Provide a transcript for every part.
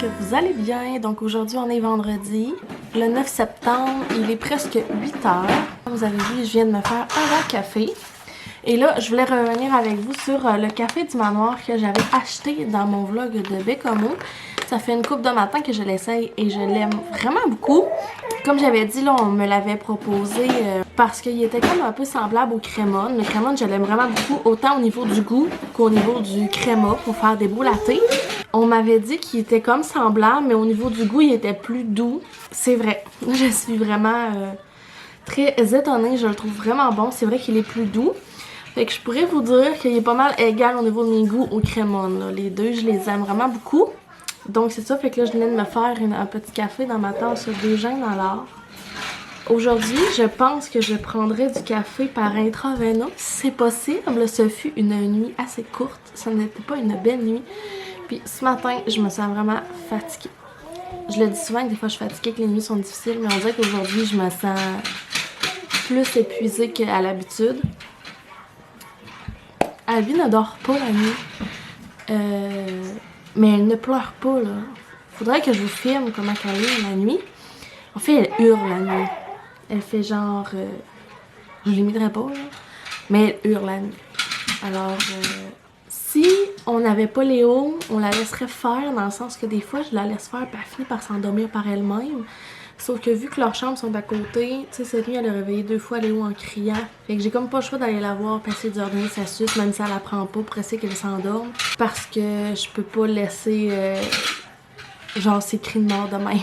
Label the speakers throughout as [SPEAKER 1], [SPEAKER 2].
[SPEAKER 1] que vous allez bien. Donc aujourd'hui on est vendredi, le 9 septembre, il est presque 8 heures. Comme vous avez vu, je viens de me faire un bon café. Et là, je voulais revenir avec vous sur le café du manoir que j'avais acheté dans mon vlog de Bécomo. Ça fait une couple de matin que je l'essaye et je l'aime vraiment beaucoup. Comme j'avais dit, là, on me l'avait proposé parce qu'il était comme un peu semblable au crémone. Le crémone, je l'aime vraiment beaucoup, autant au niveau du goût qu'au niveau du créma pour faire des beaux lattés. On m'avait dit qu'il était comme semblable, mais au niveau du goût, il était plus doux. C'est vrai. Je suis vraiment très étonnée. Je le trouve vraiment bon. C'est vrai qu'il est plus doux. Fait que je pourrais vous dire qu'il est pas mal égal au niveau de mes goûts au crémone, là. Les deux, je les aime vraiment beaucoup. Donc c'est ça, fait que là je viens de me faire un petit café dans ma tasse déjeuner dans l'art. Aujourd'hui, je pense que je prendrai du café par intraveineux. Si c'est possible, ce fut une nuit assez courte, ce n'était pas une belle nuit. Puis ce matin, je me sens vraiment fatiguée. Je le dis souvent que des fois je suis fatiguée, que les nuits sont difficiles, mais on dirait qu'aujourd'hui je me sens plus épuisée qu'à l'habitude. Abby ne dort pas la nuit. Mais elle ne pleure pas, là. Faudrait que je vous filme comment elle est la nuit. En fait, elle hurle la nuit. Elle fait genre... je l'imiterai pas, là. Mais elle hurle la nuit. Alors, si on n'avait pas Léo, on la laisserait faire, dans le sens que des fois, je la laisse faire, puis elle finit par s'endormir par elle-même. Sauf que vu que leurs chambres sont à côté, tu sais, cette nuit, elle a réveillé 2 fois Léo en criant. Fait que j'ai comme pas le choix d'aller la voir, puis essayer d'ordonner sa suce, même si elle la prend pas, pour essayer qu'elle s'endorme. Parce que je peux pas laisser, genre, ses cris de mort de même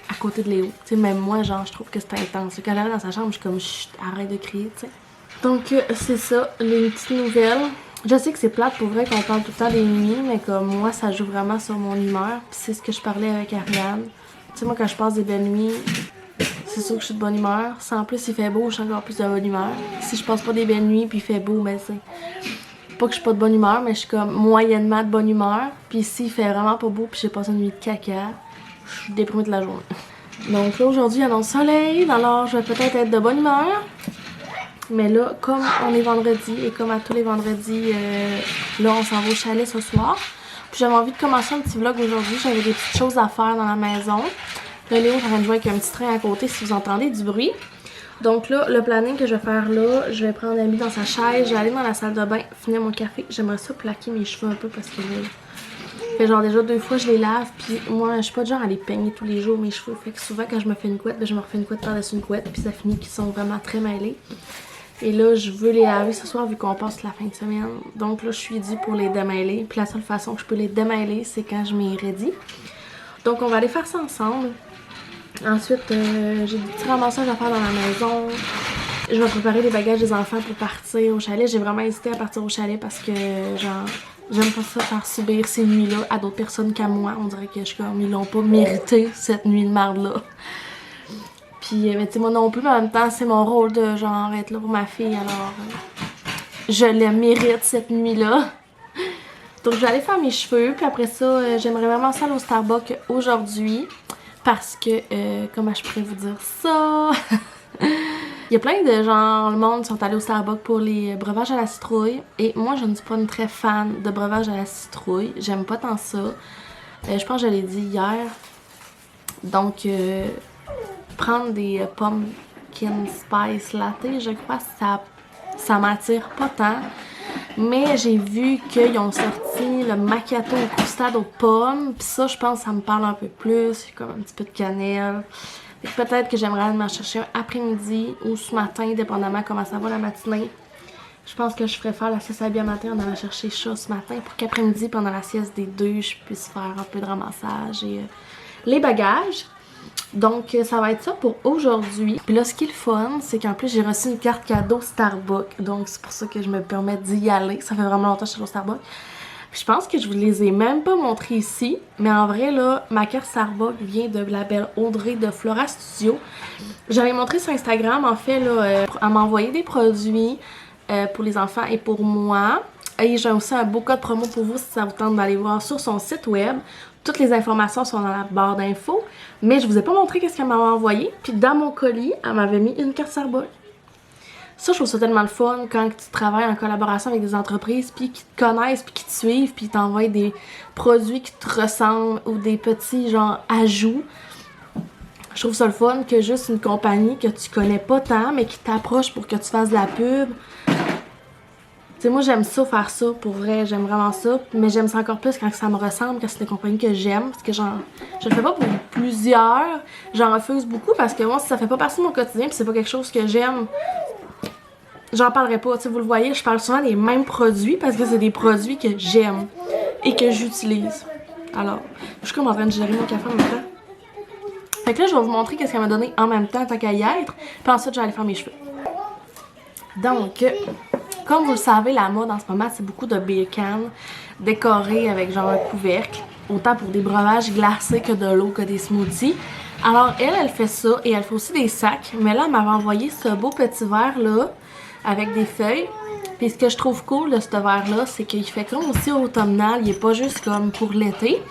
[SPEAKER 1] à côté de Léo. Tu sais, même moi, genre, je trouve que c'est intense. Quand elle arrive dans sa chambre, je suis comme, chut, arrête de crier, tu sais. Donc, c'est ça, les petites nouvelles. Je sais que c'est plate pour vrai qu'on parle tout le temps des nuits, mais comme moi, ça joue vraiment sur mon humeur. Puis c'est ce que je parlais avec Ariane. Tu sais, moi, quand je passe des belles nuits, c'est sûr que je suis de bonne humeur. Si en plus il fait beau, je suis encore plus de bonne humeur. Si je passe pas des belles nuits puis il fait beau, ben c'est pas que je suis pas de bonne humeur, mais je suis comme moyennement de bonne humeur. Puis s'il fait vraiment pas beau puis j'ai passé une nuit de caca, je suis déprimée de la journée. Donc là, aujourd'hui, il annonce soleil, alors je vais peut-être être de bonne humeur. Mais là, comme on est vendredi et comme à tous les vendredis, là, on s'en va au chalet ce soir. Puis j'avais envie de commencer un petit vlog aujourd'hui. J'avais des petites choses à faire dans la maison. Là, Léo est en train de jouer avec un petit train à côté si vous entendez du bruit. Donc là, le planning que je vais faire là, je vais prendre Amy dans sa chaise, je vais aller dans la salle de bain, finir mon café. J'aimerais ça plaquer mes cheveux un peu parce que là, fait genre déjà 2 fois je les lave. Puis moi, je suis pas de genre à les peigner tous les jours mes cheveux. Fait que souvent quand je me fais une couette, ben, je me refais une couette par-dessus une couette. Puis ça finit qu'ils sont vraiment très mêlés. Et là, je veux les laver ce soir vu qu'on passe la fin de semaine. Donc là, je suis due pour les démêler. Puis la seule façon que je peux les démêler, c'est quand je m'y ready. Donc on va aller faire ça ensemble. Ensuite, j'ai des petits ramassages à faire dans la maison. Je vais préparer les bagages des enfants pour partir au chalet. J'ai vraiment hésité à partir au chalet parce que, genre, j'aime pas ça faire subir ces nuits-là à d'autres personnes qu'à moi. On dirait que je suis comme, ils l'ont pas mérité, cette nuit de marde-là. Puis, tu sais, moi non plus, mais en même temps, c'est mon rôle de, genre, être là pour ma fille, alors je le mérite cette nuit-là. Donc, je vais aller faire mes cheveux, puis après ça, j'aimerais vraiment ça aller au Starbucks aujourd'hui, parce que, comment je pourrais vous dire ça? Il y a plein de gens, le monde sont allés au Starbucks pour les breuvages à la citrouille, et moi, je ne suis pas une très fan de breuvages à la citrouille, j'aime pas tant ça. Je pense que je l'ai dit hier, donc... prendre des pumpkin spice latte, je crois, ça m'attire pas tant. Mais j'ai vu qu'ils ont sorti le macchiato au custard aux pommes. Puis ça, je pense que ça me parle un peu plus. Comme un petit peu de cannelle. Peut-être que j'aimerais aller m'en chercher un après-midi ou ce matin, dépendamment comment ça va la matinée. Je pense que je ferais faire la sieste à bien matin en allant chercher ça ce matin pour qu'après-midi, pendant la sieste des 2, je puisse faire un peu de ramassage et les bagages. Donc, ça va être ça pour aujourd'hui. Puis là, ce qui est le fun, c'est qu'en plus, j'ai reçu une carte cadeau Starbucks. Donc, c'est pour ça que je me permets d'y aller. Ça fait vraiment longtemps que je suis au Starbucks. Puis je pense que je vous les ai même pas montrées ici. Mais en vrai, là, ma carte Starbucks vient de la belle Audrey de Flora Studio. J'avais montré sur Instagram, en fait, là, elle m'a envoyé des produits pour les enfants et pour moi. Et j'ai aussi un beau code promo pour vous si ça vous tente d'aller voir sur son site web. Toutes les informations sont dans la barre d'infos. Mais je vous ai pas montré qu'est-ce qu'elle m'avait envoyé. Puis dans mon colis, elle m'avait mis une carte Starbucks. Ça, je trouve ça tellement le fun quand tu travailles en collaboration avec des entreprises, puis qui te connaissent, puis qui te suivent, puis qui t'envoient des produits qui te ressemblent ou des petits, genre, ajouts. Je trouve ça le fun que juste une compagnie que tu connais pas tant, mais qui t'approche pour que tu fasses de la pub. Tu sais, moi, j'aime ça, faire ça, pour vrai, j'aime vraiment ça. Mais j'aime ça encore plus quand ça me ressemble, quand c'est des compagnies que j'aime. Parce que je le fais pas pour plusieurs. J'en refuse beaucoup parce que moi, si ça fait pas partie de mon quotidien, puis c'est pas quelque chose que j'aime, j'en parlerai pas. Tu sais, vous le voyez, je parle souvent des mêmes produits parce que c'est des produits que j'aime et que j'utilise. Alors, je suis comme en train de gérer mon café en même temps. Fait que là, je vais vous montrer qu'est-ce qu'elle m'a donné en même temps, tant qu'à y être. Puis ensuite, je vais aller faire mes cheveux. Donc, comme vous le savez, la mode en ce moment, c'est beaucoup de beer cans décorés avec genre un couvercle. Autant pour des breuvages glacés que de l'eau, que des smoothies. Alors, elle fait ça et elle fait aussi des sacs. Mais là, elle m'avait envoyé ce beau petit verre-là avec des feuilles. Puis ce que je trouve cool de ce verre-là, c'est qu'il fait comme aussi automnal. Il est pas juste comme pour l'été.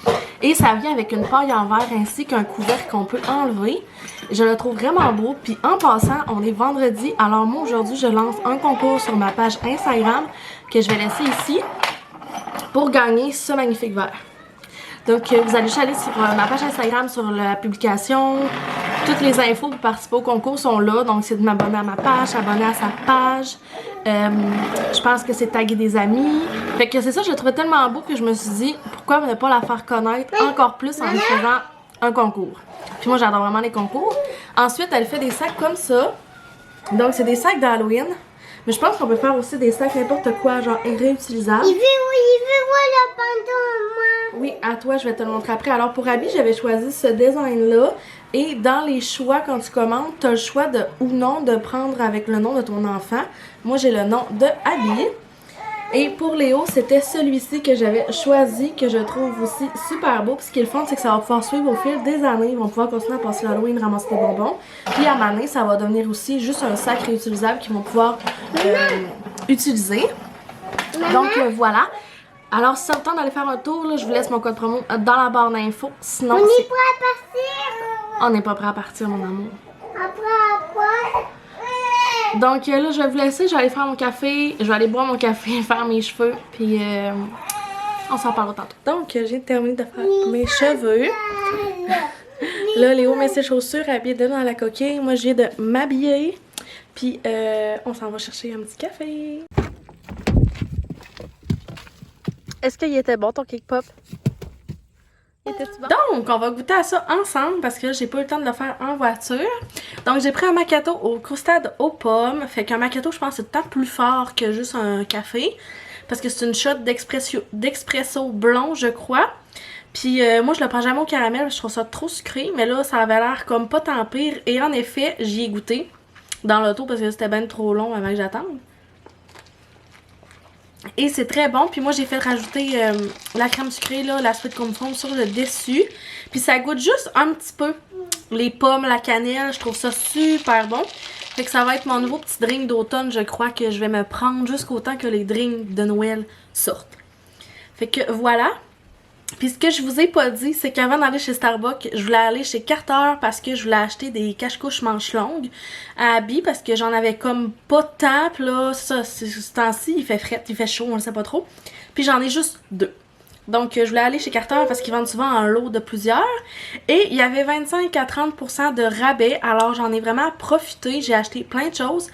[SPEAKER 1] Et ça vient avec une paille en verre ainsi qu'un couvercle qu'on peut enlever. Je le trouve vraiment beau. Puis en passant, on est vendredi. Alors moi, aujourd'hui, je lance un concours sur ma page Instagram que je vais laisser ici pour gagner ce magnifique verre. Donc, vous allez juste aller sur ma page Instagram, sur la publication. Toutes les infos pour participer au concours sont là. Donc, c'est de m'abonner à ma page, s'abonner à sa page. Je pense que c'est taguer des amis. Fait que c'est ça, je le trouvais tellement beau que je me suis dit, pourquoi ne pas la faire connaître encore plus en lui faisant un concours. Puis moi, j'adore vraiment les concours. Ensuite, elle fait des sacs comme ça. Donc, c'est des sacs d'Halloween. Mais je pense qu'on peut faire aussi des sacs n'importe quoi, genre réutilisables.
[SPEAKER 2] Il veut voir le pantalon, moi.
[SPEAKER 1] Oui, à toi, je vais te le montrer après. Alors, pour Abby, j'avais choisi ce design-là. Et dans les choix, quand tu commandes, tu as le choix de ou non de prendre avec le nom de ton enfant. Moi, j'ai le nom de Abby. Et pour Léo, c'était celui-ci que j'avais choisi, que je trouve aussi super beau. Puis ce qui est le fun, c'est que ça va pouvoir suivre au fil des années. Ils vont pouvoir continuer à passer l'Halloween, ramasser des bonbons. Puis à un moment donné, ça va devenir aussi juste un sac réutilisable qu'ils vont pouvoir utiliser. Donc voilà. Alors, si ça vous tente d'aller faire un tour, là, je vous laisse mon code promo dans la barre d'infos. Sinon,
[SPEAKER 2] On est prêt à partir.
[SPEAKER 1] on n'est pas prêt à partir, mon amour.
[SPEAKER 2] Après.
[SPEAKER 1] Donc là, je vais vous laisser. Je vais aller faire mon café. Je vais aller boire mon café, faire mes cheveux. Puis on s'en parlera tantôt. Donc, j'ai terminé de faire mes cheveux. Là, Léo met ses chaussures, habillé dans la coquille. Moi, je viens de m'habiller. Puis on s'en va chercher un petit café. Est-ce qu'il était bon ton cake pop? Bon? Donc, on va goûter à ça ensemble parce que j'ai pas eu le temps de le faire en voiture. Donc, j'ai pris un macchiato au croustade aux pommes. Fait qu'un macchiato, je pense, c'est tant plus fort que juste un café. Parce que c'est une shot d'expresso blond, je crois. Puis moi, je le prends jamais au caramel, je trouve ça trop sucré. Mais là, ça avait l'air comme pas tant pire. Et en effet, j'y ai goûté dans l'auto parce que c'était ben trop long avant que j'attende. Et c'est très bon. Puis moi, j'ai fait rajouter la crème sucrée, là, la sweet corn foam sur le dessus. Puis ça goûte juste un petit peu les pommes, la cannelle. Je trouve ça super bon. Fait que ça va être mon nouveau petit drink d'automne, je crois, que je vais me prendre jusqu'au temps que les drinks de Noël sortent. Fait que voilà. Puis ce que je vous ai pas dit, c'est qu'avant d'aller chez Starbucks, je voulais aller chez Carter parce que je voulais acheter des cache-couches manches longues à Abby parce que j'en avais comme pas de temps. Puis là, ça, ce temps-ci, il fait fret, il fait chaud, on le sait pas trop. Puis j'en ai juste 2. Donc je voulais aller chez Carter parce qu'ils vendent souvent un lot de plusieurs. Et il y avait 25 à 30% de rabais. Alors j'en ai vraiment profité. J'ai acheté plein de choses.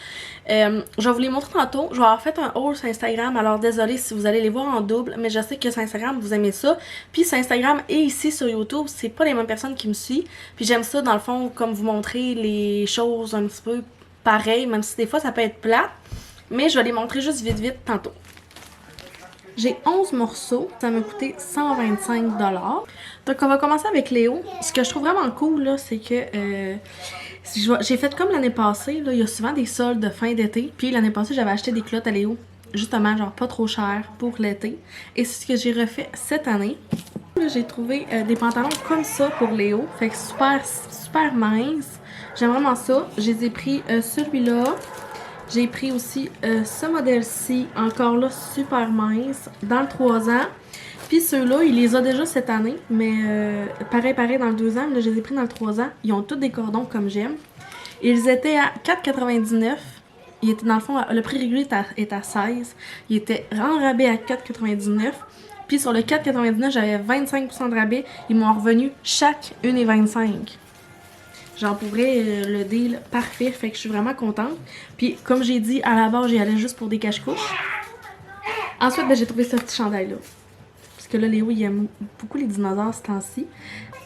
[SPEAKER 1] Je vais vous les montrer tantôt. Je vais avoir fait un haul sur Instagram. Alors désolé si vous allez les voir en double. Mais je sais que sur Instagram vous aimez ça. Puis sur Instagram et ici sur YouTube, c'est pas les mêmes personnes qui me suivent. Puis j'aime ça dans le fond comme vous montrer les choses un petit peu pareilles. Même si des fois ça peut être plat. Mais je vais les montrer juste vite tantôt. J'ai 11 morceaux, ça m'a coûté 125 $. Donc on va commencer avec Léo. Ce que je trouve vraiment cool là, c'est que j'ai fait comme l'année passée, là, il y a souvent des soldes de fin d'été. Puis l'année passée, j'avais acheté des culottes à Léo, justement genre pas trop cher pour l'été. Et c'est ce que j'ai refait cette année. J'ai trouvé des pantalons comme ça pour Léo, fait que super mince. J'aime vraiment ça. Je les ai pris celui-là. J'ai pris aussi ce modèle-ci, encore là, super mince, dans le 3 ans. Puis ceux-là, il les a déjà cette année, mais pareil, dans le 2 ans, mais là, je les ai pris dans le 3 ans. Ils ont tous des cordons comme j'aime. Ils étaient à 4,99 Il était dans le fond, le prix régulier est à 16. Il était en rabais à 4,99. Puis sur le 4,99, j'avais 25% de rabais. Ils m'ont revenu chaque 1,25. Genre pour vrai, le deal parfait, fait que je suis vraiment contente. Puis comme j'ai dit, à la base, j'y allais juste pour des cache-couches. Ensuite, ben, j'ai trouvé ce petit chandail-là. Parce que là, Léo, il aime beaucoup les dinosaures ce temps-ci.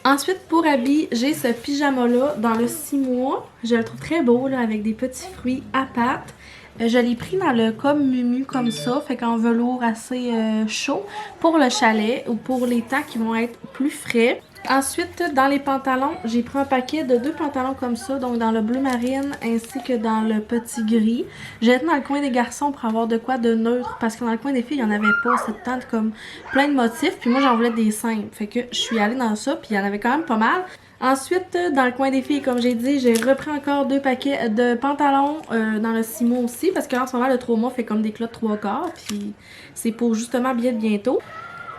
[SPEAKER 1] Ensuite, pour habits, j'ai ce pyjama-là dans le 6 mois. Je le trouve très beau, là, avec des petits fruits à pâte. Je l'ai pris dans le comme mumu comme ça, fait qu'en velours assez chaud pour le chalet ou pour les temps qui vont être plus frais. Ensuite, dans les pantalons, j'ai pris un paquet de 2 pantalons comme ça, donc dans le bleu marine ainsi que dans le petit gris. J'ai été dans le coin des garçons pour avoir de quoi de neutre, parce que dans le coin des filles, il n'y en avait pas, cette tente comme plein de motifs, puis moi j'en voulais des simples. Fait que je suis allée dans ça, puis il y en avait quand même pas mal. Ensuite, dans le coin des filles, comme j'ai dit, j'ai repris encore 2 paquets de pantalons dans le 6 mois aussi, parce qu'en ce moment, le 3 mois fait comme des clottes 3 quarts, puis c'est pour justement bien de bientôt.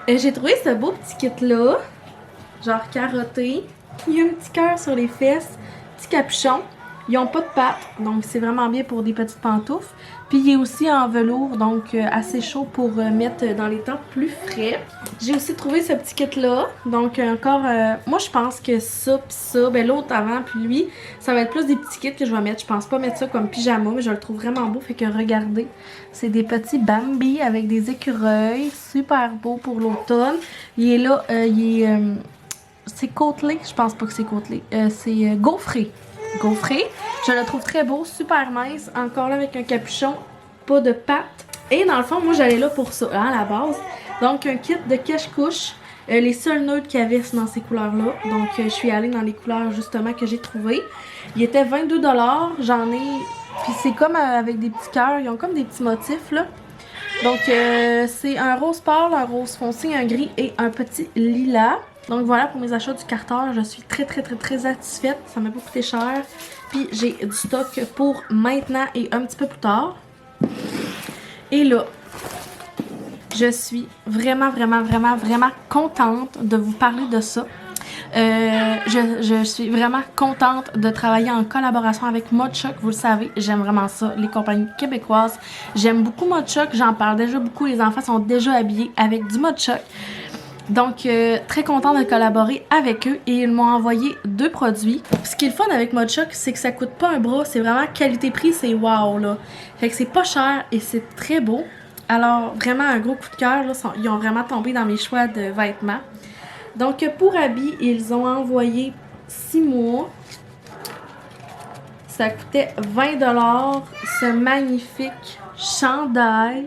[SPEAKER 1] J'ai trouvé ce beau petit kit-là, genre carotté. Il y a un petit cœur sur les fesses, petit capuchon. Ils n'ont pas de pattes, donc c'est vraiment bien pour des petites pantoufles. Puis il est aussi en velours, donc assez chaud pour mettre dans les temps plus frais. J'ai aussi trouvé ce petit kit-là. Donc encore, moi je pense que ça pis ça, ben l'autre avant puis lui, ça va être plus des petits kits que je vais mettre. Je pense pas mettre ça comme pyjama, mais je le trouve vraiment beau. Fait que regardez, c'est des petits Bambi avec des écureuils. Super beau pour l'automne. Il est là, c'est côtelé, je pense pas que c'est côtelé. C'est gaufré. Gaufré. Je le trouve très beau, super mince. Encore là avec un capuchon, pas de pattes. Et dans le fond, moi j'allais là pour ça, hein, à la base. Donc un kit de cache-couche. Les seuls neutres qu'il y avait, c'est dans ces couleurs-là. Donc je suis allée dans les couleurs justement que j'ai trouvées. Il était 22 $. J'en ai... Puis c'est comme avec des petits cœurs. Ils ont comme des petits motifs là. Donc c'est un rose pâle, un rose foncé, un gris et un petit lilas. Donc voilà pour mes achats du Carter, je suis très satisfaite, ça m'a pas coûté cher. Puis j'ai du stock pour maintenant et un petit peu plus tard. Et là, je suis vraiment contente de vous parler de ça. Je suis vraiment contente de travailler en collaboration avec Modchoc. Vous le savez, j'aime vraiment ça, les compagnies québécoises. J'aime beaucoup Modchoc, j'en parle déjà beaucoup. Les enfants sont déjà habillés avec du Modchoc. Donc, très contente de collaborer avec eux et ils m'ont envoyé 2 produits. Ce qui est le fun avec Modchoc, c'est que ça coûte pas un bras, c'est vraiment qualité-prix, c'est wow là. Fait que c'est pas cher et c'est très beau. Alors, vraiment un gros coup de cœur, là, ils ont vraiment tombé dans mes choix de vêtements. Donc, pour habits, ils ont envoyé 6 mois. Ça coûtait 20 $, ce magnifique chandail.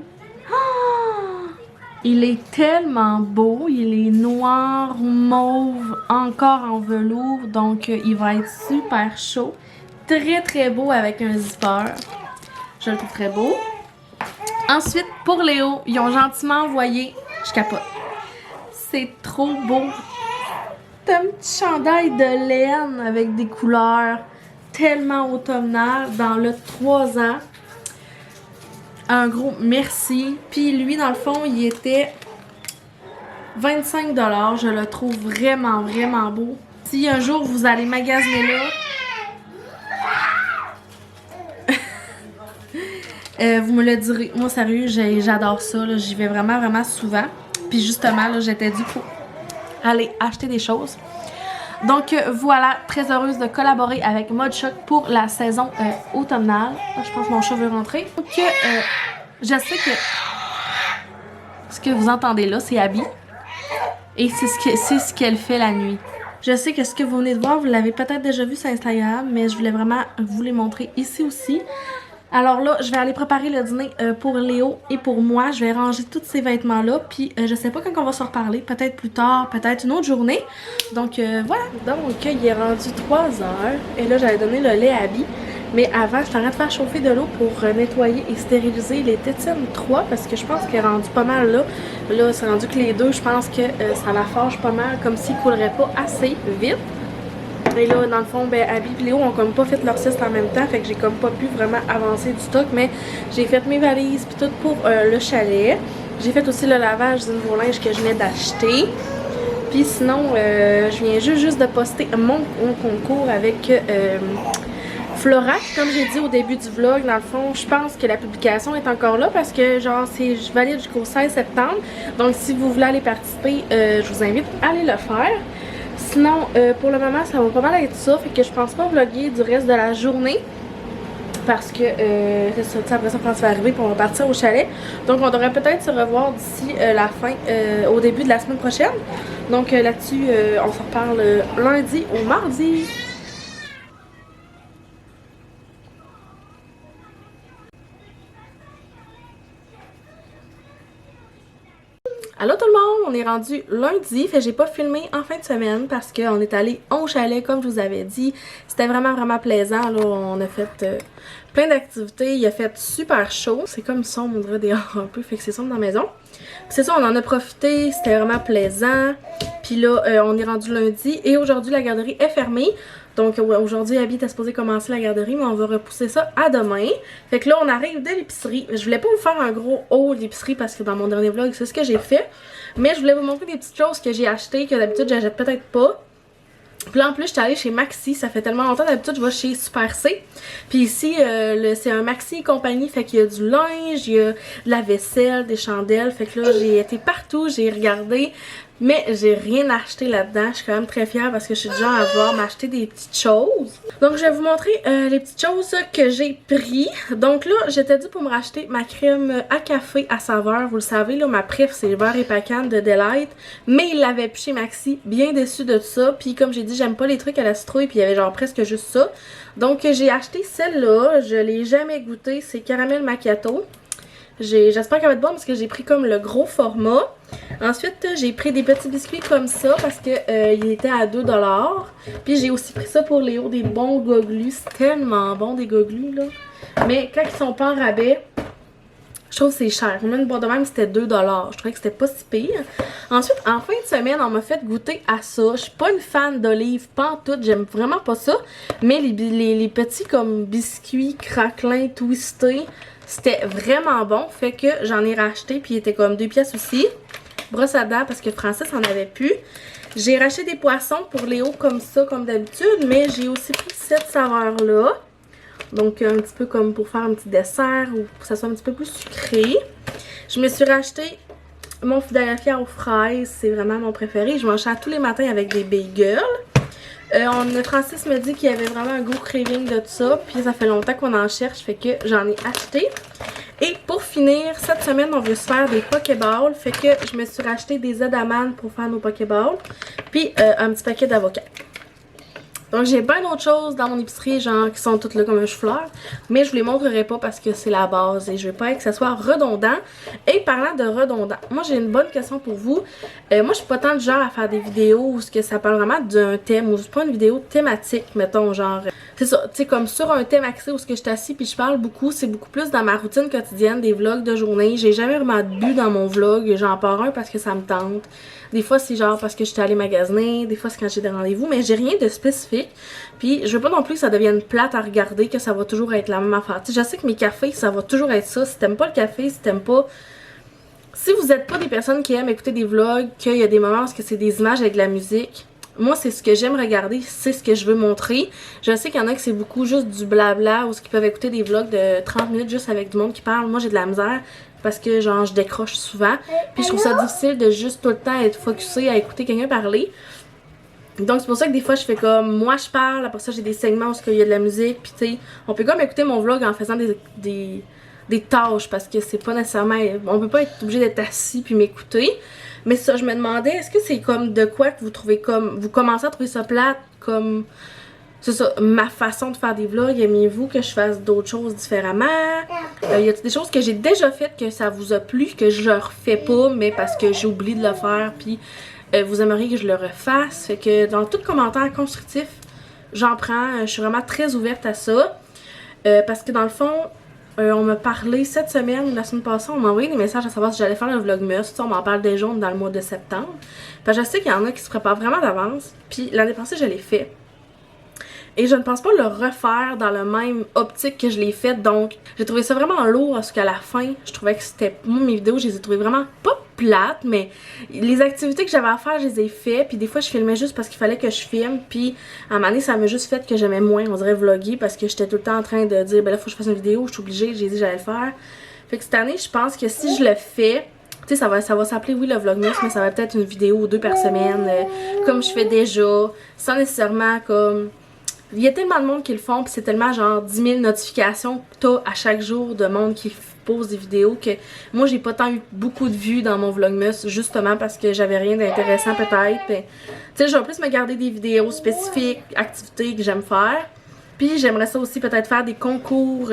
[SPEAKER 1] Oh! Il est tellement beau, il est noir, mauve, encore en velours, donc il va être super chaud. Très beau avec un zipper. Je le trouve très beau. Ensuite, pour Léo, ils ont gentiment envoyé, je capote, c'est trop beau. C'est un petit chandail de laine avec des couleurs tellement automnales dans le 3 ans. Un gros merci. Puis lui, dans le fond, il était 25 $. Je le trouve vraiment beau. Si un jour vous allez magasiner là, vous me le direz. Moi, sérieux, j'adore ça. J'y vais vraiment souvent. Puis justement, là, j'étais due pour aller acheter des choses. Donc voilà, très heureuse de collaborer avec Modchoc pour la saison automnale. Ah, je pense que mon chat veut rentrer. Donc je sais que ce que vous entendez là, c'est Abby. Et c'est ce qu'elle fait la nuit. Je sais que ce que vous venez de voir, vous l'avez peut-être déjà vu sur Instagram, mais je voulais vraiment vous les montrer ici aussi. Alors là, je vais aller préparer le dîner pour Léo et pour moi. Je vais ranger tous ces vêtements-là. Puis je sais pas quand on va se reparler. Peut-être plus tard, peut-être une autre journée. Donc voilà. Donc il est rendu 3 heures. Et là, j'allais donner le lait à Abby. Mais avant, je t'arrête de faire chauffer de l'eau pour nettoyer et stériliser les tétines 3. Parce que je pense qu'elle est rendue pas mal là. Là, c'est rendu que les deux, je pense que ça la fâche pas mal. Comme s'ils couleraient pas assez vite. Et là, dans le fond, ben, Abby et Léo ont comme pas fait leur sieste en même temps, fait que j'ai comme pas pu vraiment avancer du stock, mais j'ai fait mes valises puis tout pour le chalet. J'ai fait aussi le lavage du nouveau linge que je venais d'acheter. Puis sinon, je viens juste de poster mon concours avec Florac, comme j'ai dit au début du vlog, dans le fond, je pense que la publication est encore là parce que genre je valide jusqu'au 16 septembre. Donc si vous voulez aller participer, je vous invite à aller le faire. Sinon, pour le moment, ça va pas mal être ça, fait que je pense pas vlogger du reste de la journée. Parce que c'est ça, après ça, quand ça va arriver, puis on va partir au chalet. Donc on devrait peut-être se revoir d'ici la fin, au début de la semaine prochaine. Donc là-dessus, on se reparle lundi ou mardi. Allô tout le monde, on est rendu lundi, fait j'ai pas filmé en fin de semaine parce qu'on est allé au chalet comme je vous avais dit. C'était vraiment plaisant, là, on a fait plein d'activités, il a fait super chaud, c'est comme sombre, on dirait dehors un peu, fait que c'est sombre dans la maison. C'est ça, on en a profité, c'était vraiment plaisant. Puis là, on est rendu lundi et aujourd'hui la garderie est fermée. Donc aujourd'hui, Abby était supposée commencer la garderie, mais on va repousser ça à demain. Fait que là, on arrive de l'épicerie. Je voulais pas vous faire un gros haul d'épicerie parce que dans mon dernier vlog, c'est ce que j'ai fait. Mais je voulais vous montrer des petites choses que j'ai achetées, que d'habitude, j'achète peut-être pas. Puis là, en plus, j'étais allée chez Maxi. Ça fait tellement longtemps, d'habitude, je vais chez Super C. Puis ici, c'est un Maxi et compagnie. Fait qu'il y a du linge, il y a de la vaisselle, des chandelles. Fait que là, j'ai été partout, j'ai regardé. Mais j'ai rien acheté là-dedans. Je suis quand même très fière parce que je suis du genre à vouloir m'acheter des petites choses. Donc je vais vous montrer les petites choses que j'ai pris. Donc là, j'étais due pour me racheter ma crème à café à saveur. Vous le savez, là, ma préf, c'est le beurre et pacane de Delight. Mais il l'avait plus chez Maxi. Bien déçue de ça. Puis comme j'ai dit, j'aime pas les trucs à la citrouille. Puis il y avait genre presque juste ça. Donc j'ai acheté celle-là. Je l'ai jamais goûtée. C'est caramel macchiato. J'espère qu'elle va être bonne parce que j'ai pris comme le gros format. Ensuite, j'ai pris des petits biscuits comme ça parce que il était à 2 $. Puis j'ai aussi pris ça pour Léo, des bons goglus. C'est tellement bon des goglus là. Mais quand ils sont pas en rabais, je trouve que c'est cher. Une boîte de même, c'était 2 $. Je trouvais que c'était pas si pire. Ensuite, en fin de semaine, on m'a fait goûter à ça. Je suis pas une fan d'olive, pas en tout. J'aime vraiment pas ça. Mais les petits comme biscuits craquelins twistés, c'était vraiment bon. Fait que j'en ai racheté. Puis il était comme 2 pièces aussi. Brosse à dents parce que Francis en avait plus. J'ai racheté des poissons pour Léo comme ça, comme d'habitude. Mais j'ai aussi pris cette saveur-là. Donc un petit peu comme pour faire un petit dessert ou pour que ça soit un petit peu plus sucré. Je me suis racheté mon Philadelphia aux fraises. C'est vraiment mon préféré. Je mange ça tous les matins avec des bagels. Francis me dit qu'il y avait vraiment un goût craving de tout ça. Puis ça fait longtemps qu'on en cherche. Fait que j'en ai acheté. Et pour finir, cette semaine, on veut se faire des Pokéballs. Fait que je me suis racheté des Edaman pour faire nos Pokéballs. Puis un petit paquet d'avocats. Donc j'ai plein d'autres choses dans mon épicerie, genre qui sont toutes là comme un chou-fleur. Mais je vous les montrerai pas parce que c'est la base et je veux pas que ça soit redondant. Et parlant de redondant, moi j'ai une bonne question pour vous. Moi je suis pas tant de genre à faire des vidéos où ça parle vraiment d'un thème, ou c'est pas une vidéo thématique, mettons genre. C'est ça, tu sais, comme sur un thème axé où je suis assis puis je parle beaucoup, c'est beaucoup plus dans ma routine quotidienne, des vlogs de journée. J'ai jamais vraiment de but dans mon vlog, j'en pars un parce que ça me tente. Des fois c'est genre parce que j'étais allée magasiner, des fois c'est quand j'ai des rendez-vous, mais j'ai rien de spécifique. Puis je veux pas non plus que ça devienne plate à regarder, que ça va toujours être la même affaire. Tu sais, je sais que mes cafés, ça va toujours être ça. Si t'aimes pas le café, si t'aimes pas... Si vous êtes pas des personnes qui aiment écouter des vlogs, qu'il y a des moments où c'est des images avec de la musique, moi c'est ce que j'aime regarder, c'est ce que je veux montrer. Je sais qu'il y en a que c'est beaucoup juste du blabla ou ce qu'ils peuvent écouter des vlogs de 30 minutes juste avec du monde qui parle. Moi j'ai de la misère parce que genre je décroche souvent. Puis je trouve ça difficile de juste tout le temps être focusé à écouter quelqu'un parler. Donc c'est pour ça que des fois je fais comme moi je parle, après ça j'ai des segments où il y a de la musique, puis tu sais, on peut comme écouter mon vlog en faisant des tâches parce que c'est pas nécessairement, on peut pas être obligé d'être assis puis m'écouter. Mais ça, je me demandais, est-ce que c'est comme de quoi que vous trouvez comme, vous commencez à trouver ça plate, comme, c'est ça, ma façon de faire des vlogs, aimez-vous que je fasse d'autres choses différemment? Y a des choses que j'ai déjà faites que ça vous a plu, que je le refais pas, mais parce que j'ai oublié de le faire, puis vous aimeriez que je le refasse? Fait que dans tout commentaire constructif, j'en prends, je suis vraiment très ouverte à ça, parce que dans le fond, on m'a parlé cette semaine, la semaine passée, on m'a envoyé des messages à savoir si j'allais faire un vlogmas. On m'en parle déjà dans le mois de septembre. Parce que je sais qu'il y en a qui se préparent vraiment d'avance. Puis l'année passée, je l'ai fait. Et je ne pense pas le refaire dans le même optique que je l'ai fait. Donc, j'ai trouvé ça vraiment lourd parce qu'à la fin, je trouvais que c'était... Moi, mes vidéos, je les ai trouvées vraiment pas plate, mais les activités que j'avais à faire, je les ai faites, puis des fois je filmais juste parce qu'il fallait que je filme, puis à un moment donné, ça m'a juste fait que j'aimais moins, on dirait vlogger, parce que j'étais tout le temps en train de dire, ben là, faut que je fasse une vidéo, je suis obligée, j'ai dit que j'allais le faire. Fait que cette année, je pense que si je le fais, tu sais, ça va s'appeler, oui, le vlogmas, mais ça va peut-être une vidéo ou 2 par semaine, comme je fais déjà, sans nécessairement comme... Il y a tellement de monde qui le font, puis c'est tellement genre 10 000 notifications que t'as à chaque jour de monde qui pose des vidéos que moi j'ai pas tant eu beaucoup de vues dans mon vlogmas, justement parce que j'avais rien d'intéressant peut-être. Tu sais, je vais plus me garder des vidéos spécifiques, activités que j'aime faire. Puis j'aimerais ça aussi peut-être faire des concours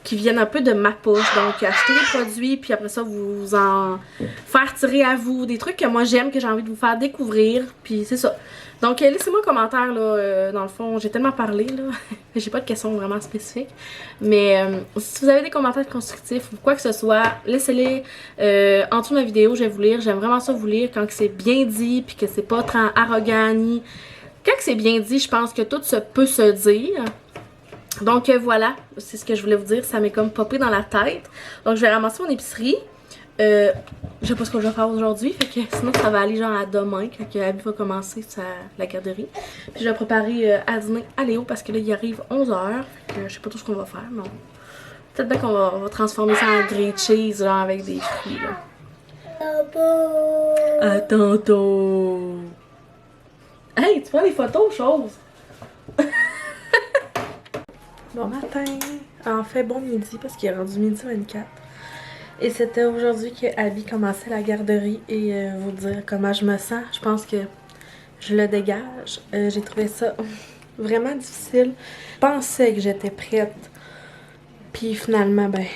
[SPEAKER 1] qui viennent un peu de ma poche. Donc acheter des produits puis après ça vous en faire tirer à vous. Des trucs que moi j'aime, que j'ai envie de vous faire découvrir. Puis c'est ça. Donc laissez-moi un commentaire là. Dans le fond, j'ai tellement parlé là. J'ai pas de questions vraiment spécifiques. Mais si vous avez des commentaires constructifs ou quoi que ce soit, laissez-les en dessous de ma vidéo. Je vais vous lire. J'aime vraiment ça vous lire quand c'est bien dit puis que c'est pas trop arrogant ni... Quand c'est bien dit, je pense que tout se peut se dire. Donc voilà, c'est ce que je voulais vous dire, ça m'est comme popé dans la tête. Donc je vais ramasser mon épicerie. Je sais pas ce que je vais faire aujourd'hui, fait que sinon ça va aller genre à demain, quand Abby va commencer la garderie. Puis je vais préparer à dîner à Léo parce que là il arrive 11h. Fait que je sais pas tout ce qu'on va faire, mais peut-être bien qu'on va transformer ça en grilled cheese genre avec des fruits là. À tantôt! Hey, tu prends des photos, chose! Bon matin! En fait, bon midi parce qu'il est rendu midi 24. Et c'était aujourd'hui que Abby commençait la garderie et vous dire comment je me sens. Je pense que je le dégage. J'ai trouvé ça vraiment difficile. Je pensais que j'étais prête. Puis finalement, ben,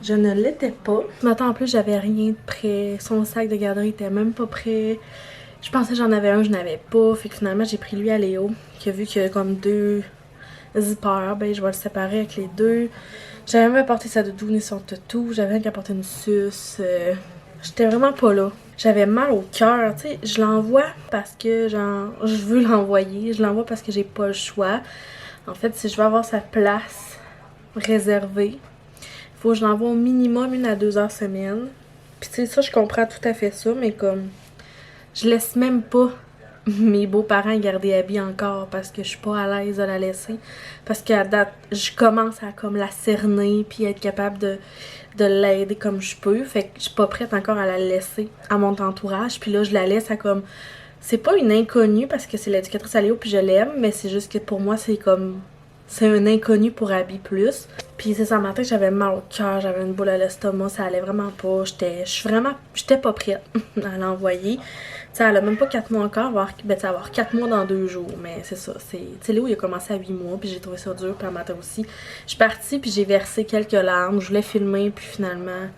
[SPEAKER 1] je ne l'étais pas. Ce matin en plus, j'avais rien de prêt. Son sac de garderie était même pas prêt. Je pensais que j'en avais un, je n'avais pas. Fait que finalement, j'ai pris lui à Léo, qui a vu qu'il y a comme 2 zippers. Ben, je vais le séparer avec les 2. J'avais même apporté sa doudou ni son toutou. J'avais même apporté une suce. J'étais vraiment pas là. J'avais mal au cœur. Tu sais, je l'envoie parce que genre, je veux l'envoyer. Je l'envoie parce que j'ai pas le choix. En fait, si je veux avoir sa place réservée, il faut que je l'envoie au minimum 1 à 2 heures semaine. Puis tu sais, ça, je comprends tout à fait ça, mais comme... Je laisse même pas mes beaux-parents garder Abby encore parce que je suis pas à l'aise de la laisser. Parce qu'à date, je commence à comme la cerner puis être capable de l'aider comme je peux. Fait que je suis pas prête encore à la laisser à mon entourage. Puis là, je la laisse à comme... C'est pas une inconnue parce que c'est l'éducatrice à Léo puis je l'aime, mais c'est juste que pour moi, c'est comme... C'est un inconnu pour Abby plus. Puis c'est ça, matin, j'avais mal au cœur, j'avais une boule à l'estomac, ça allait vraiment pas. J'étais pas prête à l'envoyer. Tu sais, elle a même pas 4 mois encore, elle va avoir 4 mois dans 2 jours. Mais c'est ça, tu sais, Léo, il a commencé à 8 mois, puis j'ai trouvé ça dur, puis le matin aussi. Je suis partie, puis j'ai versé quelques larmes, je voulais filmer, puis finalement,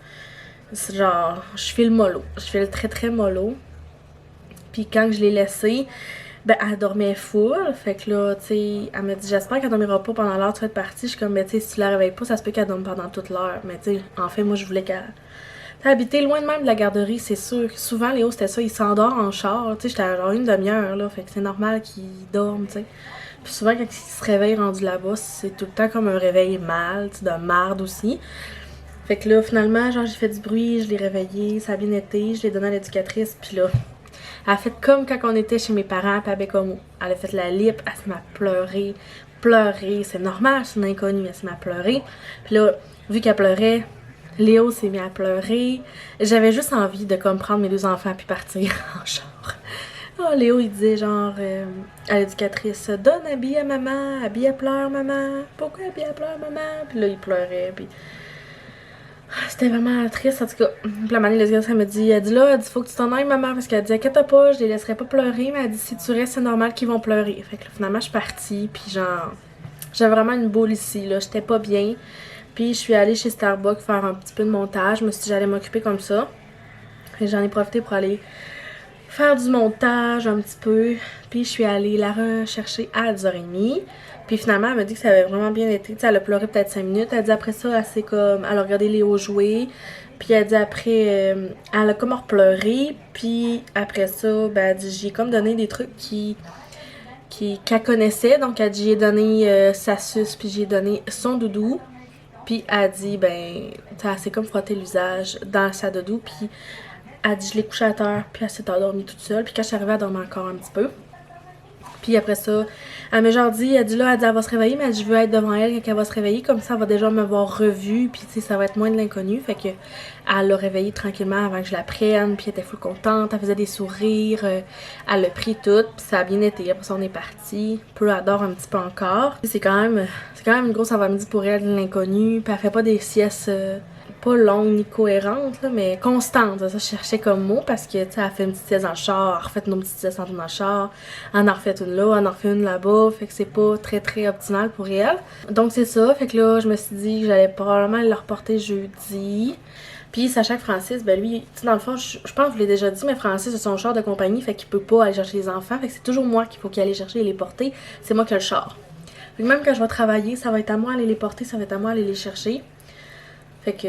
[SPEAKER 1] c'est genre, je file mollo. Je file très très mollo. Puis quand je l'ai laissée, ben, elle dormait full, fait que là, tu sais, elle m'a dit, j'espère qu'elle dormira pas pendant l'heure, tu vas être partie. Je suis comme, ben, tu sais, si tu la réveilles pas, ça se peut qu'elle dorme pendant toute l'heure. Mais tu sais, en fait, moi, je voulais qu'elle... Habiter loin de même de la garderie, c'est sûr. Souvent, Léo, c'était ça, il s'endort en char, tu sais, j'étais à genre 1 demi-heure, là, fait que c'est normal qu'il dorme, tu sais. Puis souvent, quand il se réveille rendu là-bas, c'est tout le temps comme un réveil mal, tu sais, de marde aussi. Fait que là, finalement, genre, j'ai fait du bruit, je l'ai réveillé, ça a bien été, je l'ai donné à l'éducatrice, puis là... Elle a fait comme quand on était chez mes parents à Bécomo. Elle a fait la lip, elle se m'a pleuré. Pleurer, c'est normal, c'est une inconnue, elle se m'a pleuré. Puis là, vu qu'elle pleurait, Léo s'est mis à pleurer. J'avais juste envie de comme prendre mes 2 enfants puis partir en char. Oh, Léo, il disait genre à l'éducatrice, donne Abby à maman, Abby elle pleure maman. Pourquoi Abby elle pleure maman? Puis là, il pleurait, puis... C'était vraiment triste, en tout cas. Puis la manée, elle me dit, elle dit là, elle dit, faut que tu t'en ailles, maman, parce qu'elle dit, inquiète pas, je les laisserai pas pleurer, mais elle dit, si tu restes, c'est normal qu'ils vont pleurer. Fait que là, finalement, je suis partie, puis genre, j'avais vraiment une boule ici, là, j'étais pas bien. Puis je suis allée chez Starbucks faire un petit peu de montage, je me suis dit, j'allais m'occuper comme ça. Et j'en ai profité pour aller faire du montage un petit peu, puis je suis allée la rechercher à 10h30. Puis finalement, elle m'a dit que ça avait vraiment bien été. T'sais, elle a pleuré peut-être 5 minutes. Elle dit après ça, elle a regardé Léo jouer. Puis elle dit après, elle a comme repleuré. Puis après ça, ben, elle dit, j'ai comme donné des trucs qu'elle connaissait. Donc elle dit, j'ai donné sa suce, puis j'ai donné son doudou. Puis elle dit, ben, elle s'est comme frotté l'usage dans sa doudou. Puis Elle dit je l'ai couchée à terre, puis elle s'est endormie toute seule. Puis quand je suis arrivée, elle dormait encore un petit peu. Puis après ça, elle m'a genre dit, elle dit elle va se réveiller, mais elle dit, je veux être devant elle quand elle va se réveiller, comme ça elle va déjà me voir revue, puis tu sais, ça va être moins de l'inconnu. Fait que elle l'a réveillée tranquillement avant que je la prenne, puis elle était full contente, elle faisait des sourires, elle l'a pris tout, puis ça a bien été. Après ça, on est parti. Peu elle dort un petit peu encore. C'est quand même une grosse avant-midi pour elle, l'inconnu, puis elle fait pas des siestes pas longue ni cohérente, là, mais constante. Ça, je cherchais comme mot parce que, tu sais, elle fait une petite sieste dans le char, elle refait nos petites siestes dans le char, elle en refait une là, elle en refait une là-bas, fait que c'est pas très très optimal pour elle. Donc c'est ça, fait que là, je me suis dit que j'allais probablement le reporter jeudi. Puis sachant que Francis, ben lui, tu sais, dans le fond, je pense que je vous l'ai déjà dit, mais Francis a son char de compagnie, fait qu'il peut pas aller chercher les enfants, fait que c'est toujours moi qu'il faut qu'il aille chercher et les porter, c'est moi qui ai le char. Fait que même quand je vais travailler, ça va être à moi d'aller les porter, ça va être à moi d'aller les chercher. Fait que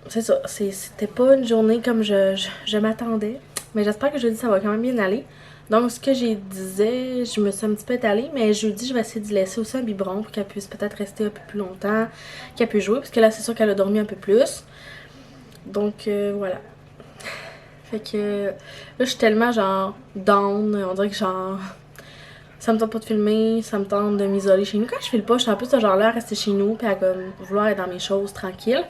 [SPEAKER 1] c'est ça, c'était pas une journée comme je m'attendais. Mais j'espère que jeudi ça va quand même bien aller. Donc ce que j'ai disais, je me suis un petit peu étalée, mais jeudi je vais essayer de laisser aussi un biberon pour qu'elle puisse peut-être rester un peu plus longtemps, qu'elle puisse jouer, parce que là c'est sûr qu'elle a dormi un peu plus. Donc voilà. Fait que là je suis tellement genre down, on dirait que genre... Ça me tente pas de filmer, ça me tente de m'isoler chez nous. Quand je filme pas, je suis un peu ce genre-là à rester chez nous puis à comme vouloir être dans mes choses tranquille.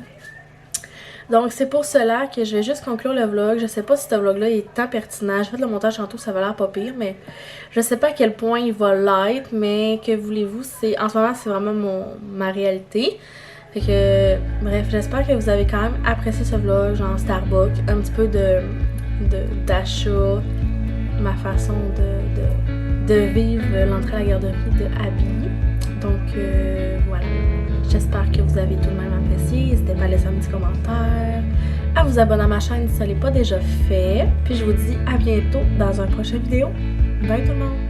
[SPEAKER 1] Donc c'est pour cela que je vais juste conclure le vlog. Je sais pas si ce vlog-là est tant pertinent. J'ai fait le montage tantôt, ça va l'air pas pire, mais je sais pas à quel point il va l'être, mais que voulez-vous, en ce moment c'est vraiment ma réalité. Fait que bref, j'espère que vous avez quand même apprécié ce vlog, genre Starbucks, un petit peu d'achat, ma façon de vivre l'entrée à la garderie de Abby. Donc voilà, j'espère que vous avez tout de même apprécié. N'hésitez pas à laisser un petit commentaire, à vous abonner à ma chaîne si ce n'est pas déjà fait. Puis je vous dis à bientôt dans une prochaine vidéo. Bye tout le monde!